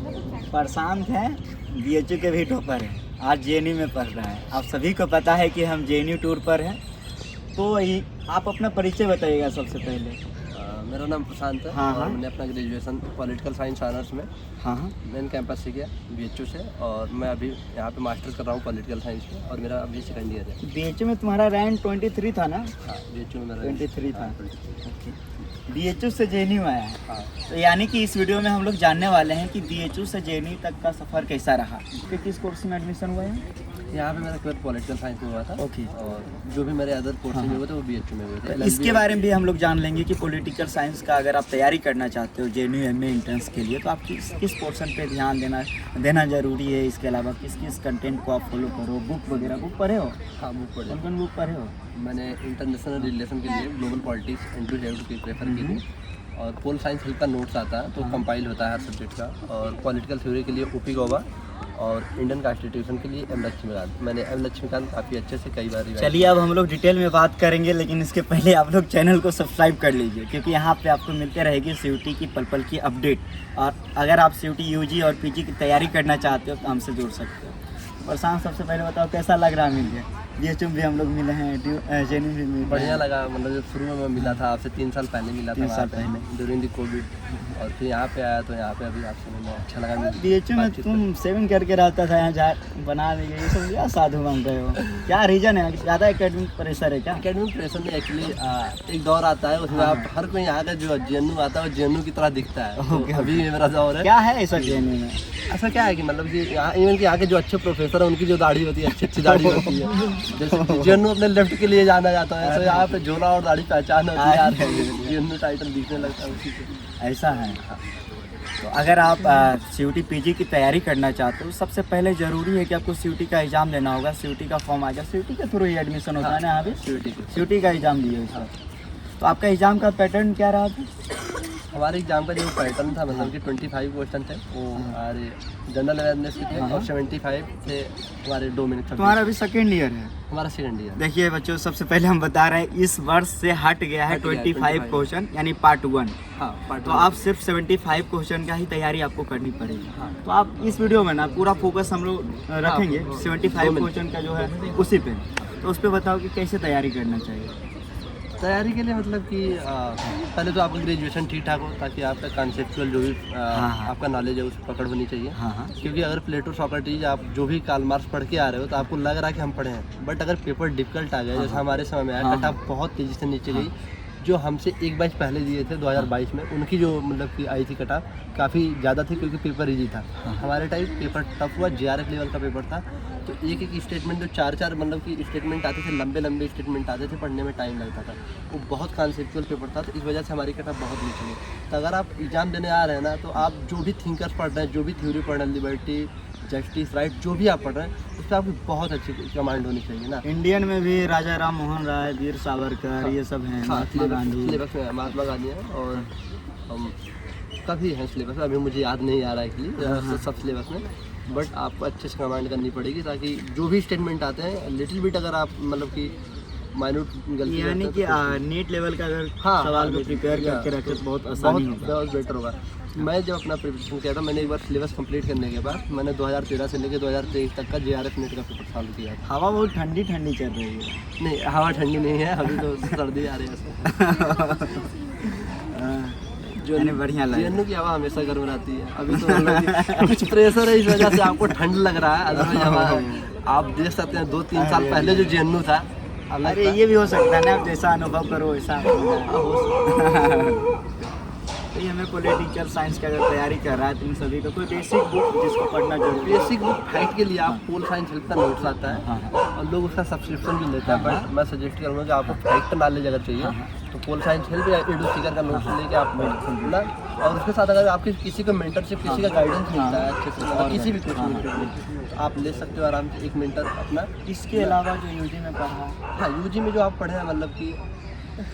प्रशांत है, बीएचयू के भी टॉपर है, आज जेएनयू में पढ़ रहा है। आप सभी को पता है कि हम जेएनयू टूर पर हैं, तो आप अपना परिचय बताइएगा सबसे पहले। मेरा नाम प्रशांत है। हाँ, और हाँ। मैंने अपना ग्रेजुएशन पॉलिटिकल साइंस ऑनर्स में हाँ हाँ। मेन कैंपस से किया, बीएचयू से। और मैं अभी यहाँ पे मास्टर्स कर रहा हूँ पॉलिटिकल साइंस में, और मेरा अभी सेकंड ईयर है। बीएचयू में तुम्हारा रैंक 23 था ना? हाँ, बीएचयू में मेरा 23 था। 23। बीएचयू से जेएनयू आया है, हाँ। तो यानी कि इस वीडियो में हम लोग जानने वाले हैं कि बीएचयू से जेएनयू तक का सफ़र कैसा रहा। कि किस कोर्स में एडमिशन हुआ है? यहाँ पे मेरा केवल पॉलिटिकल साइंस में हुआ था। ओके। और जो भी मेरे अदर कोर्सेज हुए थे वो बीएचयू में हुए थे। इसके बारे में भी हम लोग जान लेंगे कि पॉलिटिकल साइंस का अगर आप तैयारी करना चाहते हो जेएनयू एमए एंट्रेंस के लिए, तो आप किस पोर्शन पे ध्यान देना जरूरी है। इसके अलावा किस कंटेंट को आप फॉलो करो, बुक वगैरह बुक पढ़े हो? हाँ, बुक पढ़े। कौन बुक पढ़े हो? मैंने इंटरनेशनल रिलेशन के लिए global politics and to health की प्रेफर की थी। और पोल साइंस हेल्थ का नोट्स आता है, तो कंपाइल होता है हर सब्जेक्ट का। और पॉलिटिकल थ्योरी के लिए ओपी गौबा, और इंडियन कॉन्स्टिट्यूशन के लिए एम लक्ष्मीकांत। मैंने एम लक्ष्मीकांत काफ़ी अच्छे से कई बार। चलिए अब हम लोग डिटेल में बात करेंगे, लेकिन इसके पहले आप लोग चैनल को सब्सक्राइब कर लीजिए, क्योंकि यहाँ पे आपको मिलते रहेगी सीयूटी की पल पल की अपडेट। और अगर आप सीयूटी यूजी और पीजी की तैयारी करना चाहते हो तो हमसे जुड़ सकते हो। प्रशांत, सबसे पहले बताओ कैसा लग रहा है मिल के? बीएचयू भी हम लोग मिले हैं, जेएनयू भी मिले। बढ़िया लगा। मतलब जब शुरू में मैं मिला था आपसे 3 साल पहले मिला था, 3 साल पहले ड्यूरिंग द कोविड। और फिर यहाँ पे आया तो यहाँ पे अभी आपसे मिलना अच्छा लगा। बीएचयू में तुम सेविंग करके रहता था, यहाँ बना देंगे ये सब, क्या साधु बन रहे हो? क्या रीजन है? ज़्यादा एकेडमिक प्रेशर है क्या? एकेडमिक प्रेशर नहीं, एक्चुअली एक दौर आता है उसमें आप हर कोई यहाँ का जो जेएनयू आता है वो जेएनयू की तरह दिखता है। तो अभी मेरा दौर है। क्या है ऐसा जेएनयू में? ऐसा क्या है कि मतलब कि यहाँ इवन कि यहाँ के जो अच्छे प्रोफेसर हैं उनकी जो दाढ़ी होती है, अच्छी दाढ़ी होती है। जैसे जेएनयू अपने लेफ्ट के लिए जाना जाता है, ऐसे यहाँ पे झोला और दाढ़ी पहचान होती है यार, जेएनयू टाइटल दिखने लगता है उसी से। ऐसा है। तो अगर आप सीयूटी पीजी की तैयारी करना चाहते हो, सबसे पहले ज़रूरी है कि आपको सीयूटी का एग्ज़ाम देना होगा। सीयूटी का फॉर्म आ गया, सीयूटी के थ्रू ही एडमिशन होता है ना? यहाँ भी सीयूटी का एग्ज़ाम दिए उसका। तो आपका एग्ज़ाम का पैटर्न क्या रहा था? हमारे एग्जाम का जो पैटर्न था, मतलब कि 25 क्वेश्चन थे हमारे जनरल अवेयरनेस के थे, और 75 थे हमारे 2 मिनट। तुम्हारा अभी सेकेंड ईयर है? हमारा सेकंड ईयर। देखिए बच्चों, सबसे पहले हम बता रहे हैं इस वर्ष से हट गया है 25 क्वेश्चन, यानी पार्ट 1। हाँ, पार्ट। तो आप सिर्फ 75 क्वेश्चन का ही तैयारी आपको करनी पड़ेगी। तो आप इस वीडियो में ना पूरा फोकस हम लोग रखेंगे 75 क्वेश्चन का जो है उसी पे। तो उस पर बताओ कि कैसे तैयारी करना चाहिए। तैयारी के लिए मतलब कि पहले तो आपका ग्रेजुएशन ठीक ठाक हो, ताकि आपका कॉन्सेप्चुअल जो भी आपका नॉलेज है उस पर पकड़ होनी चाहिए। हाँ। क्योंकि अगर प्लेटो सोक्रेटिस आप जो भी कार्ल मार्क्स पढ़ के आ रहे हो तो आपको लग रहा है कि हम पढ़े हैं, बट अगर पेपर डिफिकल्ट आ गया, जैसे हमारे समय में आया, कट ऑफ बहुत तेज़ी से नीचे गई। जो हमसे एक बैच पहले दिए थे 2022 में, उनकी जो मतलब कि आई थी कट ऑफ काफ़ी ज़्यादा थी, क्योंकि पेपर इजी था। हमारे टाइम पेपर टफ हुआ, जेआरएफ लेवल का पेपर था। तो एक स्टेटमेंट जो 4 मतलब कि स्टेटमेंट आते थे, लंबे स्टेटमेंट आते थे, पढ़ने में टाइम लगता था। वो बहुत कॉन्सेप्चुअल पेपर था, तो इस वजह से हमारी कट ऑफ बहुत नीचे गई। तो अगर आप एग्जाम देने आ रहे हैं ना, तो आप जो भी थिंकर्स पढ़ रहे हैं, जो भी थ्योरी पढ़ रहे हैं, लिबर्टी, जस्टिस, राइट, जो भी आप पढ़ रहे हैं, उस पर आपकी बहुत अच्छी कमांड होनी चाहिए ना। इंडियन में भी राजा राम मोहन राय, वीर सावरकर, ये सब हैं। महात्मा गांधी। सिलेबस में महात्मा गांधी है, और हम काफ़ी हैं सिलेबस में, अभी मुझे याद नहीं आ रहा है एक्चुअली सब सिलेबस में। बट आपको अच्छे से कमांड करनी पड़ेगी, ताकि जो भी स्टेटमेंट आते हैं लिटिल बिट अगर आप मतलब कि माइन्यूट गलती, यानी कि नीट लेवल का अगर सवाल को प्रिपेयर करके रखे तो बहुत आसानी होगा, बहुत बेटर होगा। मैं जब अपना प्रिपरेशन किया था, मैंने एक बार सिलेबस कंप्लीट करने के बाद मैंने 2013 से लेकर 2023 तक का जेआरएफ नीट का पेपर सॉल्व किया था। हवा बहुत ठंडी ठंडी चल रही है। नहीं, हवा ठंडी नहीं है, अभी तो सर्दी आ रही है। जो बढ़िया लगा, जेएनयू की हवा हमेशा गर्म रहती है। अभी तो मतलब कि कुछ प्रेशर है, इस वजह से आपको ठंड लग रहा है। अदरवाइज हमारा आप देख सकते हैं 2-3 साल पहले जो जेएनयू था, अरे ये भी हो सकता है ना, आप जैसा अनुभव करो वैसा। तो ये हमें पॉलिटिकल साइंस की अगर तैयारी कर रहा है तो इन सभी को कोई बेसिक बुक जिसको पढ़ना जरूरी है। बेसिक बुक फाइट के लिए आप पोल साइंस हेल्थ का नोट्स आता है, और लोग उसका सब्सक्रिप्शन भी लेते हैं। बट मैं सजेस्ट करूँगा कि आपको फाइट का नॉलेज अगर चाहिए तो पोल साइंस हेल्थ या एडू सीकर का नोट्स लेके आप ना, और उसके साथ अगर आपके किसी को मेंटरशिप, किसी का गाइडेंस मिलता है अच्छे से, मतलब किसी भी कुछ तो आप ले सकते हो आराम से एक मेंटर अपना। इसके अलावा जो यूजी में पढ़ा, हाँ, यूजी में जो आप पढ़े हैं, मतलब कि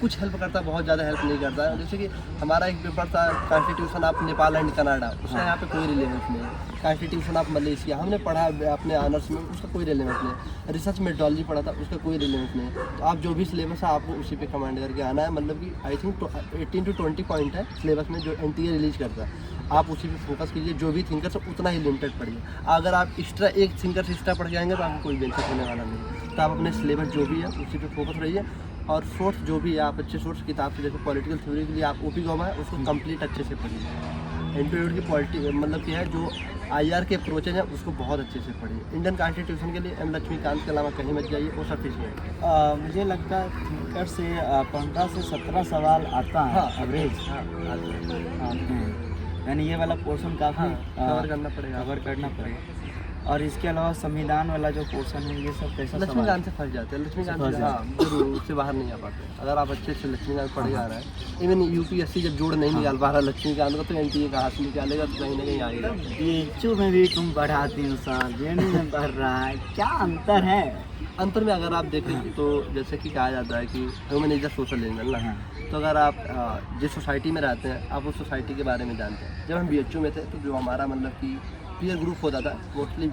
कुछ हेल्प करता है, बहुत ज़्यादा हेल्प नहीं करता है। जैसे कि हमारा एक पेपर था constitution of Nepal and Canada, उसका यहाँ पे कोई रिलेवेंस नहीं है। कॉन्स्टिट्यूशन ऑफ मलेशिया हमने पढ़ा अपने ऑनर्स में, उसका कोई रिलेवेंस नहीं है। रिसर्च मेथोडोलॉजी पढ़ा था, उसका कोई रिलेवेंस नहीं है। तो आप जो भी सिलेबस है आपको उसी पे कमांड करके आना है। मतलब कि आई थिंक 18 to 20 पॉइंट है सिलेबस में जो एनटीए रिलीज करता है। आप उसी पे फोकस कीजिए। जो भी थिंकर्स उतना ही लिमिटेड पढ़िए। अगर आप एक्स्ट्रा एक थिंकर से एक्स्ट्रा पढ़ के आएंगे तो आपको कोई बेनिफिट होने वाला नहीं। तो आप अपने सिलेबस जो भी है उसी पे फोकस रहिए। और सोर्स जो भी है आप अच्छे सोर्स किताब से, जैसे पॉलिटिकल थ्योरी के लिए आप ओपी गौमा है उसको कंप्लीट अच्छे से पढ़िए। इंटरव्यू की पॉलिटिक मतलब क्या है, जो IR के अप्रोचेज है उसको बहुत अच्छे से पढ़िए। इंडियन कॉन्स्टिट्यूशन के लिए M लक्ष्मीकांत के अलावा कहीं मत जाइए, वो सफिशिएंट है। मुझे लगता है थिंकर से 15 से 17 सवाल आता है एवरेज। यानी ये वाला पोर्शन काफ़ी कवर करना पड़ेगा, कवर करना पड़ेगा। और इसके अलावा संविधान वाला जो पोर्शन है ये सब कैसा सवाल लक्ष्मीकांत से फंस जाते हैं। लक्ष्मीकांत से जरूर उससे बाहर नहीं आ पाते। अगर आप अच्छे से लक्ष्मीकांत पढ़े आ रहा है, इवन UPSC जब जोड़ नहीं निकाल पा रहा लक्ष्मीकांत का, तो NTA का हाथ निकालेगा तो कहीं ना कहीं आएगा। बीचू में भी तुम पढ़ा 3 साल, JNU में पढ़ रहा है, क्या अंतर है? अंतर में अगर आप देखें तो जैसे कि कहा जाता है कि human is the social animal ना। तो अगर आप जिस सोसाइटी में रहते हैं आप उस सोसाइटी के बारे में जानते हैं। जब हम BHU में थे तो जो हमारा मतलब कि पीयर ग्रुप होता था, मोस्टली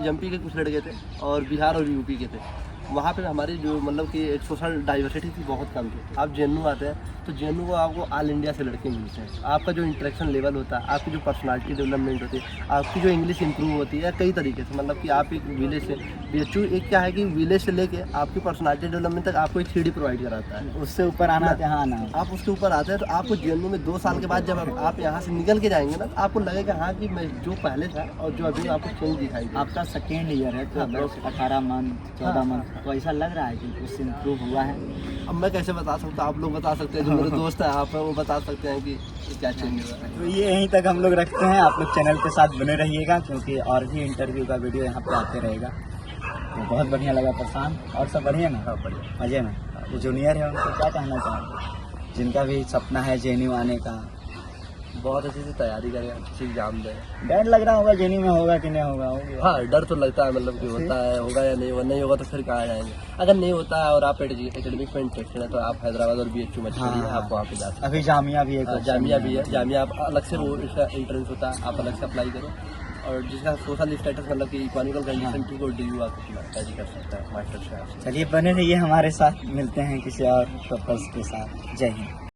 MP के कुछ लड़के थे और बिहार और UP के थे। वहाँ पे हमारी जो मतलब कि एक सोशल डाइवर्सिटी थी बहुत कम थी। आप JNU आते हैं तो JNU को आपको ऑल इंडिया से लड़के मिलते हैं। आपका जो इंटरेक्शन लेवल होता है, आपकी जो पर्सनालिटी डेवलपमेंट होती है, आपकी जो इंग्लिश इंप्रूव होती है कई तरीके से। मतलब कि आप एक विलेज से, BHU एक क्या है कि विलेज से लेके आपकी पर्सनालिटी डेवलपमेंट तक आपको एक 3D प्रोवाइड कराता है। उससे ऊपर आना तो हाँ ना, आप उसके ऊपर आते हैं तो आपको JNU में 2 साल के बाद जब आप यहाँ से निकल के जाएंगे ना तो आपको लगेगा हाँ कि मैं जो पहले था और जो अभी आपको चेंज दिखाई दे। आपका सेकेंड ईयर है तो 18 मंथ 14 मंथ तो ऐसा लग रहा है कि कुछ इम्प्रूव हुआ है। अब मैं कैसे बता सकता हूँ, आप लोग बता सकते हैं, जो मेरे दोस्त हैं आप वो बता सकते हैं कि क्या चेंज हुआ है। तो ये यहीं तक हम लोग रखते हैं। आप लोग चैनल के साथ बने रहिएगा क्योंकि और भी इंटरव्यू का वीडियो यहाँ पे आते रहेगा। तो बहुत बढ़िया लगा प्रशांत। और सब बढ़िया ना? बढ़िया। मजे में। जो जूनियर है उनको क्या कहना चाहेंगे, जिनका भी सपना है JNU आने का? बहुत अच्छे से तैयारी करें, अच्छी एग्जाम दें। डर लग रहा होगा JNU में होगा कि नहीं होगा? हाँ डर तो लगता है, मतलब कि होता है, होगा या नहीं होगा तो फिर कहाँ जाएंगे। अगर नहीं होता है और आप एकेडमिक में इंटरेस्टेड है तो आप हैदराबाद और BHU में चलिए, आप वहाँ पे जा सकते हैं। अभी जामिया भी है, जामिया भी है। जामिया आप अलग से वो इसका एंट्रेंस होता है, आप अलग से अप्लाई करें। और जिसका सोशल स्टेटस मतलब कि इकोनॉमिकल कंडीशन ठीक और DU आप तैयारी कर सकते हैं मास्टर से। चलिए बने रहिए हमारे साथ, मिलते हैं किसी और पर्पस के साथ। जय हिंद।